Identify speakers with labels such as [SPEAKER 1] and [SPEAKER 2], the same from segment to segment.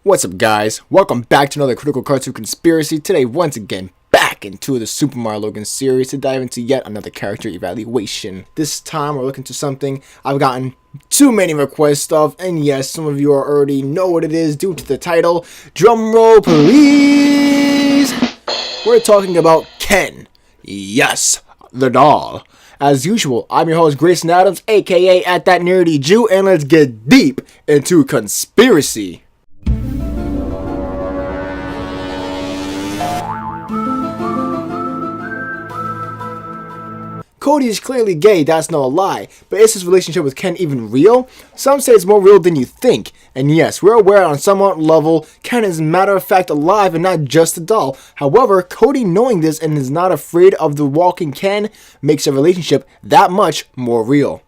[SPEAKER 1] What's up, guys? Welcome back to another Critical Cartoon Conspiracy. Today, once again, back into the Super Mario Logan series to dive into yet another character evaluation. This time, we're looking to something I've gotten too many requests of, and yes, some of you already know what it is due to the title. Drum roll, please! We're talking about Ken. Yes, the doll. As usual, I'm your host, Grayson Adams, aka At That Nerdy Jew, and let's get deep into conspiracy. Cody is clearly gay, that's no lie, but is his relationship with Ken even real? Some say it's more real than you think, and yes, we're aware on somewhat level, Ken is matter of fact alive and not just a doll. However, Cody knowing this and is not afraid of the walking Ken makes a relationship that much more real.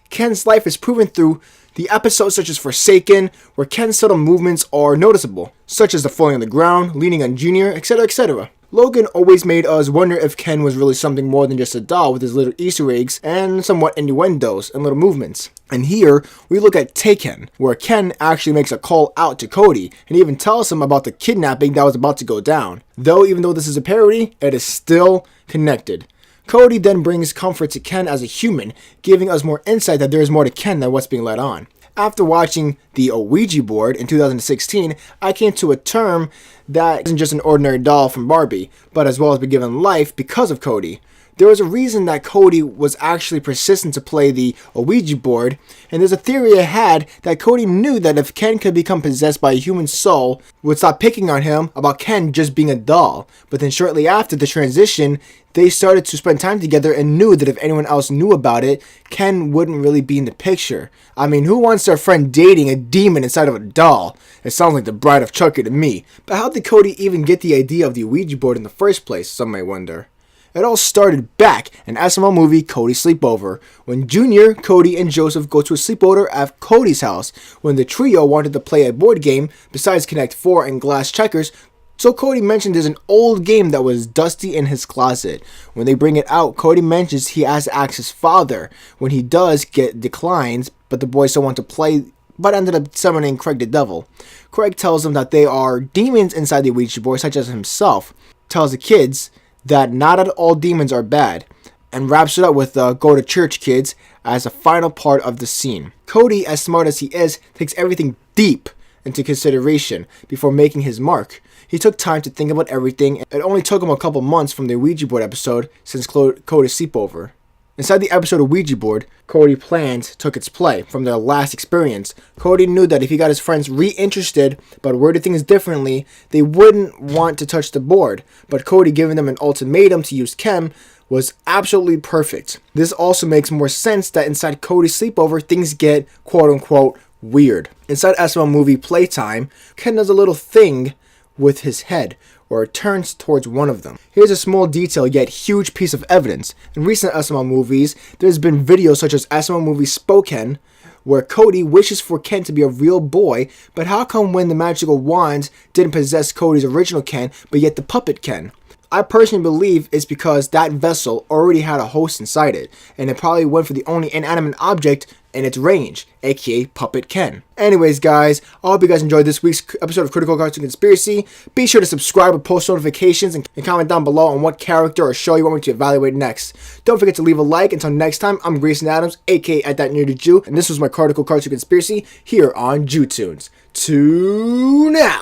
[SPEAKER 1] Ken's life is proven through the episodes such as Forsaken, where Ken's subtle movements are noticeable, such as the falling on the ground, leaning on Junior, etc, etc. Logan always made us wonder if Ken was really something more than just a doll with his little Easter eggs and somewhat innuendos and little movements. And here, we look at Taken, where Ken actually makes a call out to Cody and even tells him about the kidnapping that was about to go down. Though, even though this is a parody, it is still connected. Cody then brings comfort to Ken as a human, giving us more insight that there is more to Ken than what's being let on. After watching the Ouija board in 2016, I came to a term that isn't just an ordinary doll from Barbie, but as well as been given life because of Cody. There was a reason that Cody was actually persistent to play the Ouija board, and there's a theory I had that Cody knew that if Ken could become possessed by a human soul, would stop picking on him about Ken just being a doll. But then shortly after the transition, they started to spend time together and knew that if anyone else knew about it, Ken wouldn't really be in the picture. I mean, who wants their friend dating a demon inside of a doll? It sounds like the Bride of Chucky to me. But how did Cody even get the idea of the Ouija board in the first place, some may wonder. It all started back in SML movie Cody's Sleepover, when Junior, Cody, and Joseph go to a sleepover at Cody's house, when the trio wanted to play a board game besides Connect 4 and Glass Checkers. So Cody mentioned there's an old game that was dusty in his closet. When they bring it out, Cody mentions he has to ask his father. When he does, get declines, but the boys still want to play, but ended up summoning Craig the Devil. Craig tells them that they are demons inside the Ouija board, such as himself. Tells the kids that not all demons are bad, and wraps it up with go to church kids as a final part of the scene. Cody, as smart as he is, takes everything deep into consideration before making his mark. He took time to think about everything. It only took him a couple months from the Ouija board episode since Cody's sleepover. Inside the episode of Ouija board, Cody's plans took its play from their last experience. Cody knew that if he got his friends re-interested but worded things differently, they wouldn't want to touch the board. But Cody giving them an ultimatum to use Ken was absolutely perfect. This also makes more sense that inside Cody's sleepover, things get quote-unquote weird. Inside SML movie Playtime, Ken does a little thing with his head, or it turns towards one of them. Here's a small detail yet huge piece of evidence. In recent SML movies, there's been videos such as SML movie Spoken, where Cody wishes for Ken to be a real boy, but how come when the magical wands didn't possess Cody's original Ken, but yet the puppet Ken? I personally believe it's because that vessel already had a host inside it, and it probably went for the only inanimate object in its range, aka Puppet Ken. Anyways, guys, I hope you guys enjoyed this week's episode of Critical Cartoon Conspiracy. Be sure to subscribe with post notifications and comment down below on what character or show you want me to evaluate next. Don't forget to leave a like. Until next time, I'm Grayson Adams, aka At That Nerdy Jew, and this was my Critical Cartoon Conspiracy here on JewTunes. Tune out!